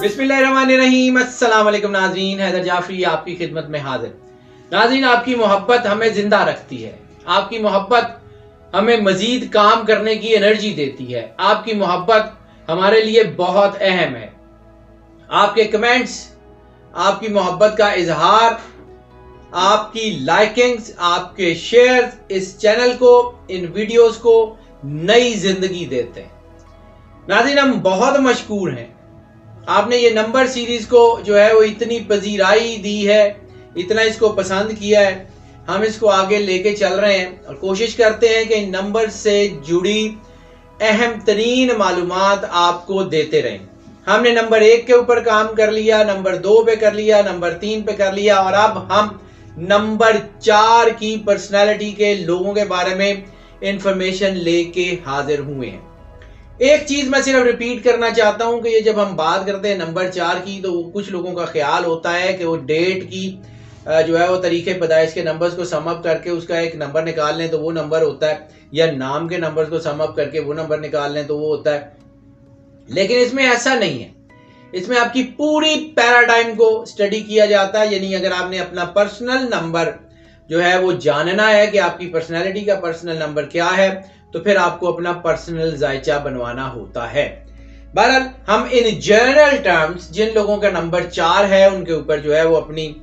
बिस्मिल्लाहिर्रहमानिर्रहीम। अस्सलाम वालेकुम नाज़रीन, हैदर जाफरी आपकी खिदमत में हाजिर। नाज़रीन, आपकी मोहब्बत हमें जिंदा रखती है। आपकी मोहब्बत हमें मजीद काम करने की एनर्जी देती है। आपकी मोहब्बत हमारे लिए बहुत अहम है। आपके कमेंट्स, आपकी मोहब्बत का इजहार, आपकी लाइकिंग्स, आपके शेयर्स इस चैनल को, इन वीडियोस को नई जिंदगी देते हैं। नाज़रीन, हम बहुत मशकूर हैं। आपने ये नंबर सीरीज को जो है वो इतनी पजीराई दी है, इतना इसको पसंद किया है। हम इसको आगे लेके चल रहे हैं और कोशिश करते हैं कि इन नंबर से जुड़ी अहम तरीन मालूमात आपको देते रहें। हमने नंबर 1 के ऊपर काम कर लिया, नंबर 2 पे कर लिया, नंबर 3 पे कर लिया और अब हम नंबर 4 की पर्सनैलिटी के लोगों के बारे में इंफॉर्मेशन लेके हाजिर हुए हैं। एक चीज मैं सिर्फ रिपीट करना चाहता हूं कि ये जब हम बात करते हैं नंबर 4 की, तो कुछ लोगों का ख्याल होता है कि वो डेट की जो है वो तरीके पैदाइश के नंबर्स को सम अप करके उसका एक नंबर निकाल लें तो वो नंबर होता है, या नाम के नंबर्स को सम अप करके वो नंबर निकाल लें तो वो होता है। लेकिन इसमें ऐसा नहीं है। इसमें आपकी पूरी पैराडाइम को स्टडी किया जाता है। यानी अगर आपने अपना पर्सनल नंबर जो है वो जानना है कि आपकी पर्सनैलिटी का पर्सनल नंबर क्या है, तो फिर आपको अपना पर्सनल जायचा बनवाना होता है। बहरहाल हम इन जनरल टर्म्स जिन लोगों का नंबर 4 है उनके ऊपर जो है वो अपनी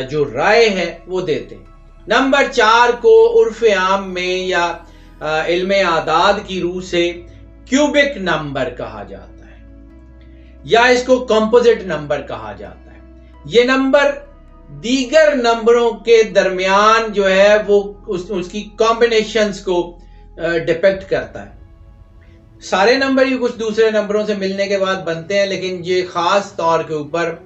जो राय है वो देते हैं। नंबर 4 को उर्फ आम में या इल्मे आदाद की रूह से क्यूबिक नंबर कहा जाता है या इसको कंपोजिट नंबर कहा जाता है। ये नंबर दीगर नंबरों के दरमियान जो है वो उसकी कॉम्बिनेशंस को डिपेक्ट करता है। सारे नंबर ही कुछ दूसरे नंबरों से मिलने के बाद बनते हैं, लेकिन ये खास तौर के ऊपर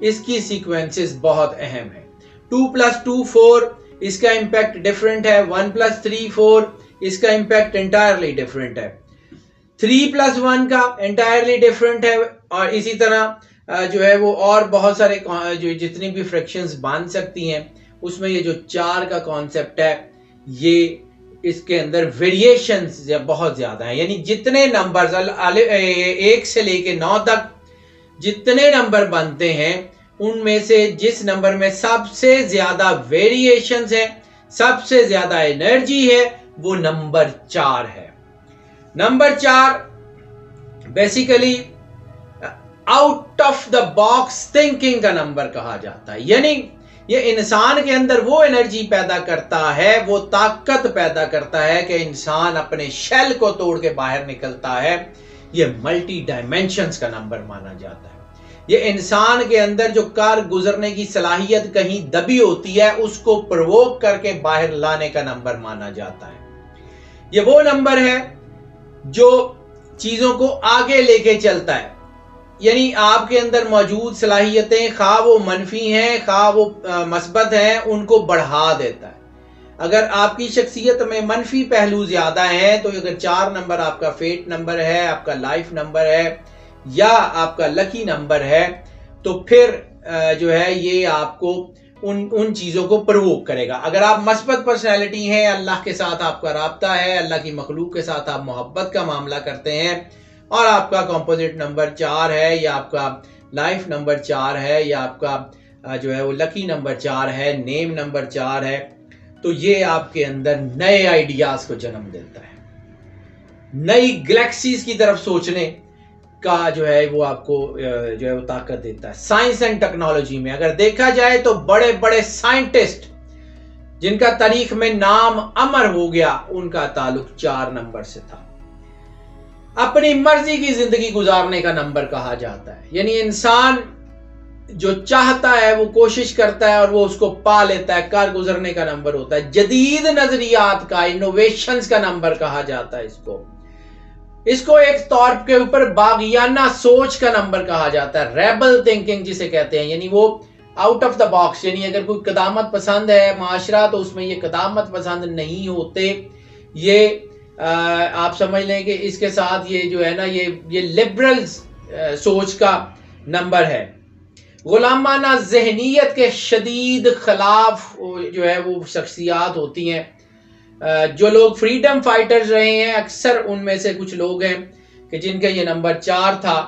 इसकी सीक्वेंसेस बहुत अहम है। 2 + 2 4, इसका इम्पैक्ट डिफरेंट है। 1 + 3 4, इसका इम्पैक्ट एंटायरली डिफरेंट है। 3 + 1 का एंटायरली डिफरेंट है। और इसी तरह जो है वो और बहुत सारे जो जितनी भी फ्रैक्शंस बन सकती हैं उसमें ये जो 4 का कॉन्सेप्ट है, ये इसके अंदर वेरिएशंस बहुत ज्यादा है। यानी जितने नंबर्स 1 से लेके 9 तक जितने नंबर बनते हैं उनमें से जिस नंबर में सबसे ज्यादा वेरिएशंस है, सबसे ज्यादा एनर्जी है, वो नंबर 4 है। Number 4 basically out of the box thinking का नंबर कहा जाता है। यानी ये इंसान के अंदर वो एनर्जी पैदा करता है, वो ताकत पैदा करता है कि इंसान अपने शेल को तोड़ के बाहर निकलता है। ये मल्टी डायमेंशंस का नंबर माना जाता है। ये इंसान के अंदर जो कार गुजरने की सलाहियत कहीं दबी होती है उसको प्रवोक करके बाहर लाने का नंबर माना जाता है। ये वो नंबर है जो चीजों को आगे लेके चलता है। यानी आपके अंदर मौजूद सलाहियतें खा वो मनफी हैं खा वो मस्बत हैं, उनको बढ़ा देता है। अगर आपकी शख्सियत में मनफी पहलू ज्यादा हैं तो अगर 4 नंबर आपका फेट नंबर है, आपका लाइफ नंबर है या आपका लकी नंबर है, तो फिर जो है ये आपको उन चीजों को प्रवोक करेगा। अगर आप मस्बत पर्सनैलिटी हैं, अल्लाह के साथ आपका राब्ता है, अल्लाह की मखलूक के साथ आप मोहब्बत का मामला करते हैं और आपका कंपोजिट नंबर 4 है या आपका लाइफ नंबर 4 है या आपका जो है वो लकी नंबर 4 है, नेम नंबर 4 है, तो ये आपके अंदर नए आइडियाज को जन्म देता है। नई गैलेक्सीज की तरफ सोचने का जो है वो आपको जो है वो ताकत देता है। साइंस एंड टेक्नोलॉजी में अगर देखा जाए तो बड़े बड़े साइंटिस्ट जिनका तारीख में नाम अमर हो गया, उनका ताल्लुक 4 नंबर से था। अपनी मर्जी की जिंदगी गुजारने का नंबर कहा जाता है। यानी इंसान जो चाहता है वो कोशिश करता है और वो उसको पा लेता है, कार गुजरने का नंबर होता है। जदीद नजरियात का, इनोवेशंस का नंबर कहा जाता है इसको एक तौर के ऊपर बागियाना सोच का नंबर कहा जाता है, रेबल थिंकिंग जिसे कहते हैं। यानी वो आउट ऑफ द बॉक्स, यानी अगर कोई कदामत पसंद है माशरा तो उसमें ये कदामत पसंद नहीं होते। ये आप समझ लें कि इसके साथ ये जो है ना ये लिबरल सोच का नंबर है। गुलामाना जहनीयत के शदीद खिलाफ जो है वो शख्सियात होती हैं। जो लोग फ्रीडम फाइटर्स रहे हैं, अक्सर उनमें से कुछ लोग हैं कि जिनका ये नंबर 4 था,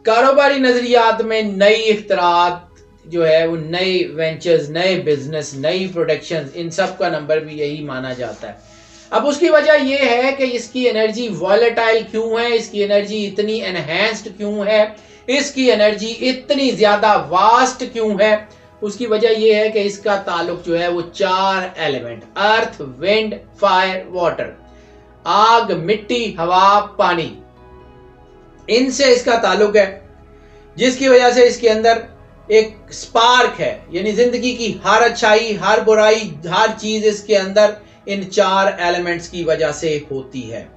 कारोबारी नजरियात में नई इख्तरात जो है वो नए वेंचर्स, नए बिजनेस, नई प्रोडक्शन, इन सब का नंबर भी यही माना जाता है। अब उसकी वजह यह है कि इसकी एनर्जी वॉलेटाइल क्यों है, इसकी एनर्जी इतनी एनहेंस्ड क्यों है, इसकी एनर्जी इतनी ज्यादा वास्ट क्यों है। उसकी वजह यह है कि इसका ताल्लुक जो है वो 4 एलिमेंट, अर्थ, विंड, फायर, वाटर, आग, मिट्टी, हवा, पानी, इनसे इसका ताल्लुक है, जिसकी वजह से इसके अंदर एक स्पार्क है, यानी जिंदगी की हर अच्छाई, हर बुराई, हर चीज इसके अंदर इन 4 एलिमेंट्स की वजह से होती है।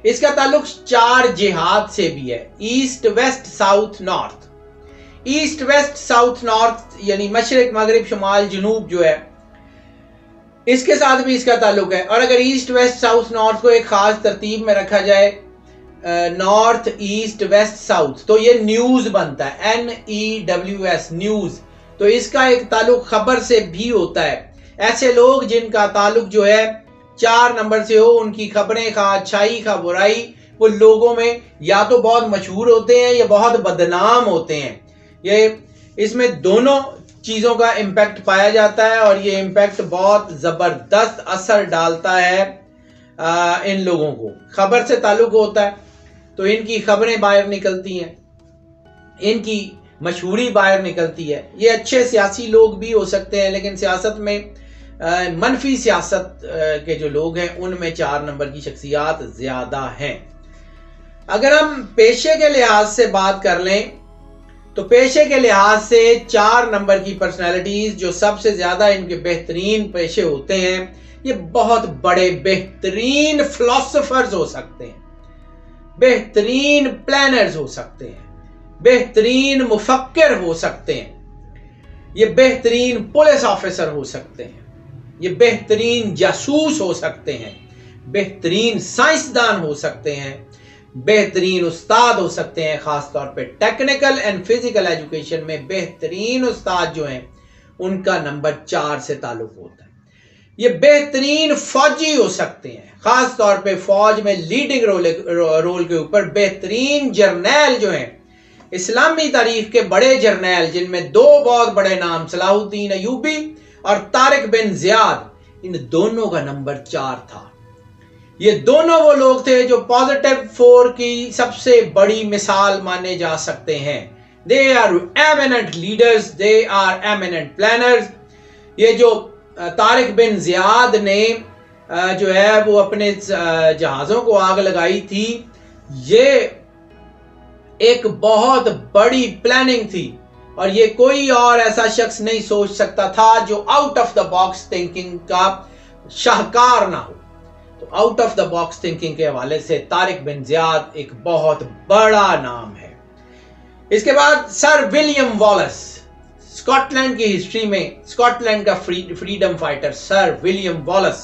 इसका ताल्लुक 4 जिहाद से भी है, east, west, south, north. East, west, south, north यानी मशरिक, मगरिब, शुमाल, जनूब जो है, इसके साथ भी इसका ताल्लुक है। और अगर ईस्ट, वेस्ट, साउथ, नॉर्थ को एक खास तरतीब में रखा जाए, नॉर्थ, ईस्ट, वेस्ट, साउथ, तो ये न्यूज बनता है, NEWS, न्यूज। तो इसका एक ताल्लुक खबर से भी होता है। ऐसे लोग जिनका ताल्लुक जो है 4 नंबर से हो, उनकी खबरें, खा अच्छाई खा बुराई, वो लोगों में या तो बहुत मशहूर होते हैं या बहुत बदनाम होते हैं। ये इसमें दोनों चीज़ों का इम्पैक्ट पाया जाता है और ये इम्पैक्ट बहुत ज़बरदस्त असर डालता है इन लोगों को। खबर से ताल्लुक होता है तो इनकी खबरें बाहर निकलती हैं, इनकी मशहूरी बाहर निकलती है। ये अच्छे सियासी लोग भी हो सकते हैं, लेकिन सियासत में मनफी सियासत के जो लोग हैं उनमें 4 नंबर की शख्सियात ज़्यादा हैं। अगर हम पेशे के लिहाज से बात कर लें तो पेशे के लिहाज से 4 नंबर की पर्सनालिटीज जो सबसे ज़्यादा इनके बेहतरीन पेशे होते हैं, ये बहुत बड़े बेहतरीन फिलोसोफर्स हो सकते हैं, बेहतरीन प्लानर्स हो सकते हैं, बेहतरीन मुफक्किर हो सकते हैं, ये बेहतरीन पुलिस ऑफिसर हो सकते हैं, ये बेहतरीन जासूस हो सकते हैं, बेहतरीन साइंसदान हो सकते हैं, बेहतरीन उस्ताद हो सकते हैं। खास तौर पे टेक्निकल एंड फिजिकल एजुकेशन में बेहतरीन उस्ताद जो हैं उनका नंबर 4 से ताल्लुक होता है। ये बेहतरीन फौजी हो सकते हैं, खास तौर पे फौज में लीडिंग रोल के ऊपर बेहतरीन जर्नैल जो हैं, इस्लामी तारीख के बड़े जर्नैल, जिनमें 2 बहुत बड़े नाम, सलाहुद्दीन अयूबी और तारिक बिन ज़ियाद, इन दोनों का नंबर 4 था। ये दोनों वो लोग थे जो पॉजिटिव 4 की सबसे बड़ी मिसाल माने जा सकते हैं। They are eminent leaders, they are eminent planners. ये जो तारिक बिन ज़ियाद ने जो है वो अपने जहाज़ों को आग लगाई थी, ये एक बहुत बड़ी प्लानिंग थी और ये कोई और ऐसा शख्स नहीं सोच सकता था जो out of the box thinking का शाहकार ना हो। तो out of the box thinking के हवाले से तारिक बिन ज़ियाद एक बहुत बड़ा नाम है। इसके बाद सर विलियम वॉलेस, स्कॉटलैंड की हिस्ट्री में स्कॉटलैंड का freedom fighter sir William Wallace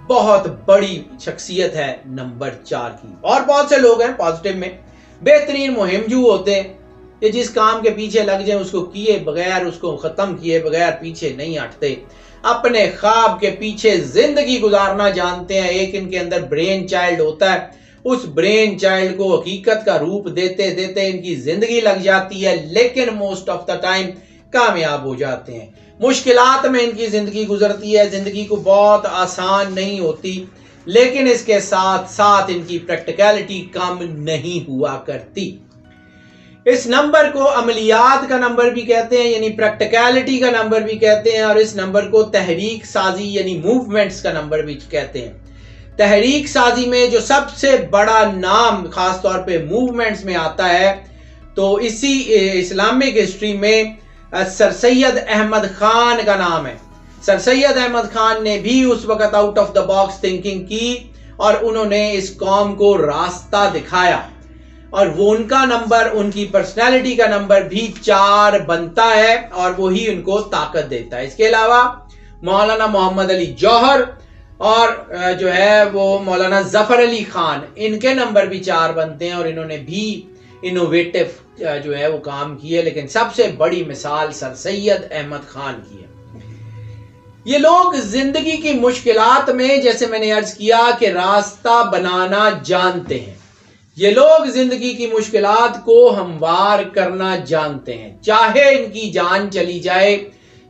बहुत बड़ी शख्सियत है नंबर 4 की। और बहुत से लोग हैं पॉजिटिव में, बेहतरीन मुहिमजू होते हैं, ये जिस काम के पीछे लग जाए उसको किए बगैर, उसको खत्म किए बगैर पीछे नहीं हटते, अपने ख्वाब के पीछे जिंदगी गुजारना जानते हैं। एक इनके अंदर ब्रेन चाइल्ड होता है, उस ब्रेन चाइल्ड को हकीकत का रूप देते देते इनकी जिंदगी लग जाती है, लेकिन मोस्ट ऑफ द टाइम कामयाब हो जाते हैं। मुश्किलात में इनकी जिंदगी गुजरती है, जिंदगी को बहुत आसान नहीं होती, लेकिन इसके साथ साथ इनकी प्रैक्टिकलिटी कम नहीं हुआ करती। इस नंबर को अमलियात का नंबर भी कहते हैं, यानी प्रैक्टिकलिटी का नंबर भी कहते हैं, और इस नंबर को तहरीक साजी यानी मूवमेंट्स का नंबर भी कहते हैं। तहरीक साजी में जो सबसे बड़ा नाम खास तौर पे मूवमेंट्स में आता है, तो इसी इस्लामिक हिस्ट्री में सर सैयद अहमद खान का नाम है। सर सैयद अहमद खान ने भी उस वक्त out of the box thinking की और उन्होंने इस कौम को रास्ता दिखाया, और वो उनका नंबर, उनकी पर्सनालिटी का नंबर भी 4 बनता है और वही उनको ताकत देता है। इसके अलावा मौलाना मोहम्मद अली जौहर और जो है वो मौलाना जफर अली खान, इनके नंबर भी 4 बनते हैं और इन्होंने भी इनोवेटिव जो है वो काम किए, लेकिन सबसे बड़ी मिसाल सर सैयद अहमद खान की है। ये लोग जिंदगी की मुश्किलात में, जैसे मैंने अर्ज किया, कि रास्ता बनाना जानते हैं। ये लोग जिंदगी की मुश्किलात को हमवार करना जानते हैं। चाहे इनकी जान चली जाए,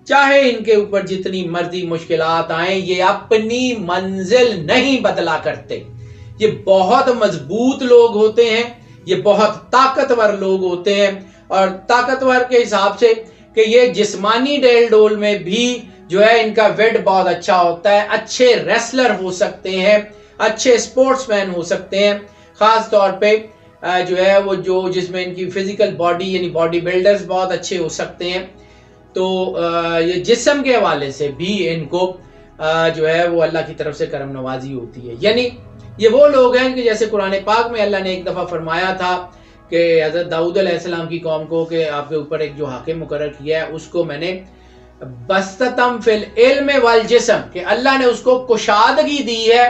चाहे इनके ऊपर जितनी मर्जी मुश्किलात आए, ये अपनी मंजिल नहीं बदला करते। ये बहुत मजबूत लोग होते हैं, ये बहुत ताकतवर लोग होते हैं। और ताकतवर के हिसाब से कि ये जिस्मानी डेल डोल में भी जो है इनका वेट बहुत अच्छा होता है, अच्छे रेसलर हो सकते हैं, अच्छे स्पोर्ट्समैन हो सकते हैं। खास तौर पे जो है वो जो जिसमें इनकी फिजिकल बॉडी यानी बॉडी बिल्डर्स बहुत अच्छे हो सकते हैं। तो ये जिस्म के हवाले से भी इनको जो है वो अल्लाह की तरफ से करम नवाजी होती है। यानी ये वो लोग हैं कि जैसे कुरान पाक में अल्लाह ने एक दफ़ा फरमाया था कि हज़रत दाऊद अलैहिस्सलाम की कौम को कि आपके ऊपर एक जो हाकिम मुकर्रर किया है उसको मैंने बस्ततम फिल इल्म वल जिस्म, कि अल्लाह ने उसको कुशादगी दी है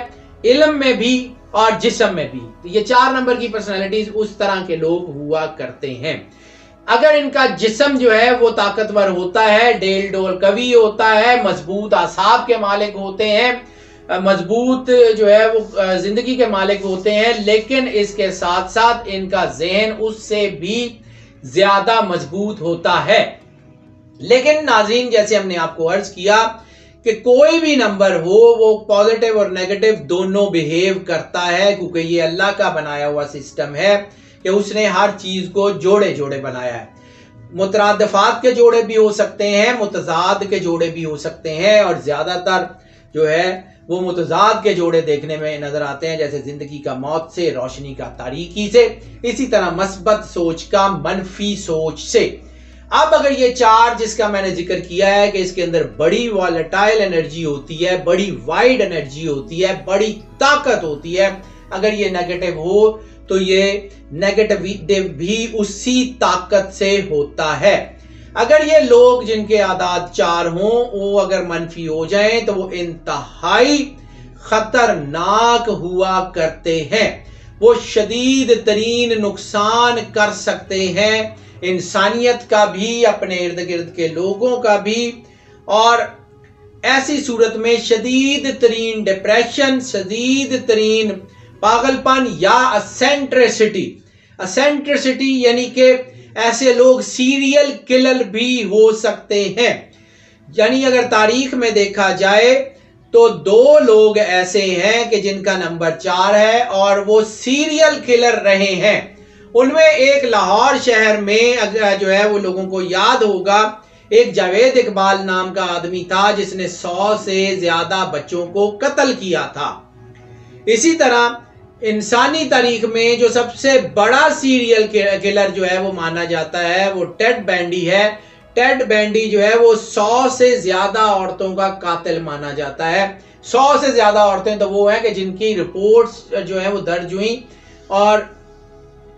इल्म में भी और जिस्म में भी। तो ये 4 नंबर की पर्सनालिटीज उस तरह के लोग हुआ करते हैं। अगर इनका जिस्म जो है वो ताकतवर होता है, डेल डोल कवी होता है, मजबूत आसाब के मालिक होते हैं, मजबूत जो है वो जिंदगी के मालिक होते हैं, लेकिन इसके साथ साथ इनका जहन उससे भी ज्यादा मजबूत होता है। लेकिन नाज़रीन, जैसे हमने आपको अर्ज किया कि कोई भी नंबर हो वो पॉजिटिव और नेगेटिव दोनों बिहेव करता है, क्योंकि ये अल्लाह का बनाया हुआ सिस्टम है कि उसने हर चीज को जोड़े जोड़े बनाया है। मुतरादिफात के जोड़े भी हो सकते हैं, मुतजाद के जोड़े भी हो सकते हैं, और ज्यादातर जो है वो मुतजाद के जोड़े देखने में नजर आते हैं, जैसे जिंदगी का मौत से, रोशनी का तारीकी से, इसी तरह मस्बत सोच का मनफी सोच से। अब अगर ये 4 जिसका मैंने जिक्र किया है कि इसके अंदर बड़ी वॉलेटाइल एनर्जी होती है, बड़ी वाइड एनर्जी होती है, बड़ी ताकत होती है, अगर ये नेगेटिव हो तो ये नेगेटिव भी उसी ताकत से होता है। अगर ये लोग जिनके आदात 4 हों वो अगर मनफी हो जाएं तो वो इंतहाई खतरनाक हुआ करते हैं। वो शदीद तरीन नुकसान कर सकते हैं, इंसानियत का भी, अपने इर्द गिर्द के लोगों का भी, और ऐसी सूरत में शदीद तरीन डिप्रेशन, शदीद तरीन पागलपन या असेंट्रिसिटी यानी कि ऐसे लोग सीरियल किलर भी हो सकते हैं। यानी अगर तारीख में देखा जाए तो 2 लोग ऐसे हैं कि जिनका नंबर 4 है और वो सीरियल किलर रहे हैं। उनमें एक लाहौर शहर में जो है वो लोगों को याद होगा, एक जावेद इकबाल नाम का आदमी था जिसने 100 से ज्यादा बच्चों को कत्ल किया था। इसी तरह इंसानी तारीख में जो सबसे बड़ा सीरियल किलर जो है वो माना जाता है वो टेड बैंडी है। टेड बैंडी जो है वो 100 से ज्यादा औरतों का कातिल माना जाता है। 100 से ज्यादा औरतें तो वो हैं कि जिनकी रिपोर्ट्स जो है वो दर्ज हुई, और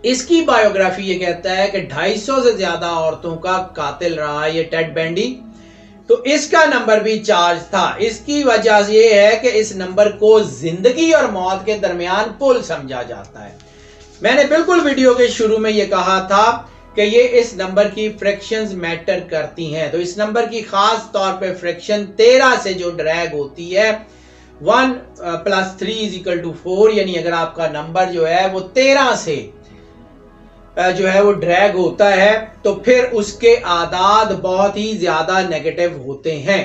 इसकी बायोग्राफी ये कहता है कि 250 से ज्यादा औरतों का कातिल रहा ये टेड बैंडी। तो इसका नंबर भी 4 था। इसकी वजह ये है कि इस नंबर को जिंदगी और मौत के दरमियान पुल समझा जाता है। मैंने बिल्कुल वीडियो के शुरू में ये कहा था कि ये इस नंबर की फ्रैक्शंस मैटर करती हैं। तो इस नंबर की खास तौर पे फ्रैक्शन 13 से जो ड्रैग होती है, 1 + 3 = 4, यानी अगर आपका नंबर जो है वो 13 से जो है वो ड्रैग होता है तो फिर उसके आदाद बहुत ही ज्यादा नेगेटिव होते हैं।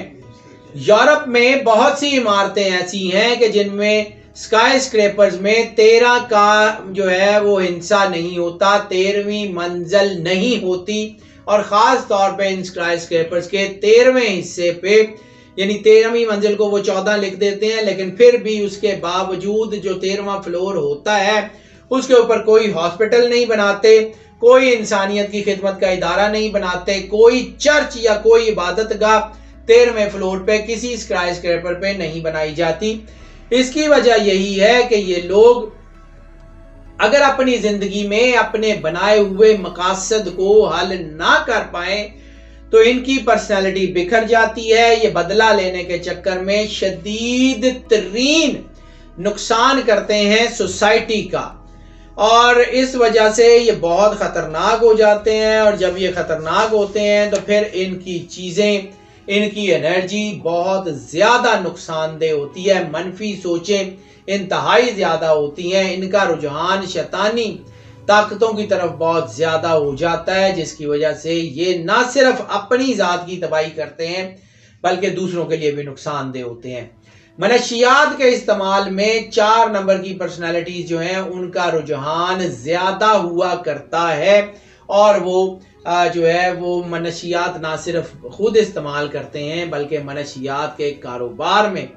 यूरोप में बहुत सी इमारतें ऐसी हैं कि जिनमें स्काई स्क्रैपर्स में 13 का जो है वो हिस्सा नहीं होता, 13वीं मंजिल नहीं होती, और खास तौर पे इन स्काई स्क्रैपर्स के 13वें हिस्से पे यानी 13वीं मंजिल को वो 14 लिख देते हैं, लेकिन फिर भी उसके बावजूद जो 13वां फ्लोर होता है उसके ऊपर कोई हॉस्पिटल नहीं बनाते, कोई इंसानियत की खिदमत का इदारा नहीं बनाते, कोई चर्च या कोई इबादत गाह 13वें फ्लोर पे किसी स्काई स्क्रैपर पे नहीं बनाई जाती। इसकी वजह यही है कि ये लोग अगर अपनी जिंदगी में अपने बनाए हुए मकासद को हल ना कर पाए तो इनकी पर्सनालिटी बिखर जाती है। ये बदला लेने के चक्कर में शदीद तरीन नुकसान करते हैं सोसाइटी का, और इस वजह से ये बहुत खतरनाक हो जाते हैं। और जब ये खतरनाक होते हैं तो फिर इनकी चीजें, इनकी एनर्जी बहुत ज्यादा नुकसानदेह होती है। मनफी सोचें इंतहाई ज़्यादा होती हैं। इनका रुझान शैतानी ताकतों की तरफ बहुत ज़्यादा हो जाता है, जिसकी वजह से ये ना सिर्फ अपनी ज़ात की तबाही करते हैं बल्कि दूसरों के लिए भी नुकसानदेह होते हैं। मनशियात के इस्तेमाल में 4 नंबर की पर्सनालिटीज जो हैं उनका रुझान ज़्यादा हुआ करता है और वो जो है वो मनशियात ना सिर्फ खुद इस्तेमाल करते हैं बल्कि मनशियात के कारोबार में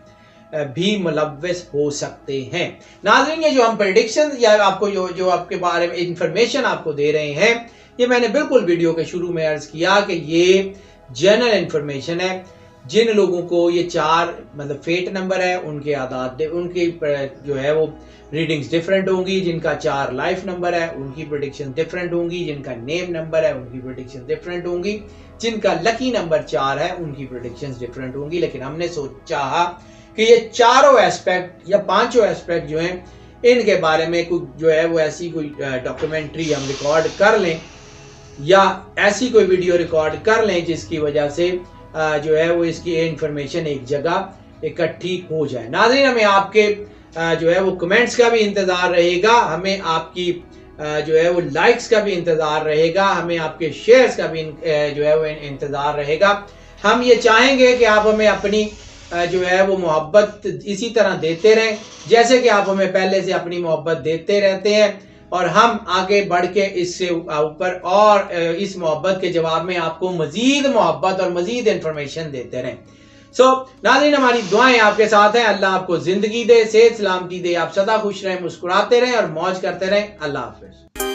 भी मुलव्वस हो सकते हैं। नाज़रीन, ये जो हम प्रेडिक्शन या आपको जो आपके बारे में इंफॉर्मेशन आपको दे रहे हैं, ये मैंने बिल्कुल वीडियो के शुरू में अर्ज किया कि ये जनरल इंफॉर्मेशन है। जिन लोगों को ये 4 मतलब फेट नंबर है, उनके आदात उनकी जो है वो रीडिंग्स डिफरेंट होंगी। जिनका 4 लाइफ नंबर है उनकी प्रेडिक्शन डिफरेंट होंगी। जिनका नेम नंबर है उनकी प्रेडिक्शन डिफरेंट होंगी। जिनका लकी नंबर 4 है उनकी प्रेडिक्शंस डिफरेंट होंगी। लेकिन हमने चाहा कि ये चारों एस्पेक्ट या 5 एस्पेक्ट जो हैं इनके बारे में कुछ जो है वो ऐसी कोई डॉक्यूमेंट्री हम रिकॉर्ड कर लें या ऐसी कोई वीडियो रिकॉर्ड कर लें जिसकी वजह से जो है वो इसकी इंफॉर्मेशन एक जगह इकट्ठी हो जाए। नाज़रीन, हमें आपके जो है वो कमेंट्स का भी इंतज़ार रहेगा, हमें आपकी जो है वो लाइक्स का भी इंतज़ार रहेगा, हमें आपके शेयर्स का भी जो है वो इंतज़ार रहेगा। हम ये चाहेंगे कि आप हमें अपनी जो है वो मोहब्बत इसी तरह देते रहें जैसे कि आप हमें पहले से अपनी मोहब्बत देते रहते हैं, और हम आगे बढ़ के इससे ऊपर और इस मोहब्बत के जवाब में आपको मजीद मोहब्बत और मजीद इंफॉर्मेशन देते रहें। नाज़रीन, हमारी दुआएं आपके साथ हैं। अल्लाह आपको जिंदगी दे, सेहत सलामती दे, आप सदा खुश रहें, मुस्कुराते रहें और मौज करते रहें। अल्लाह हाफिज।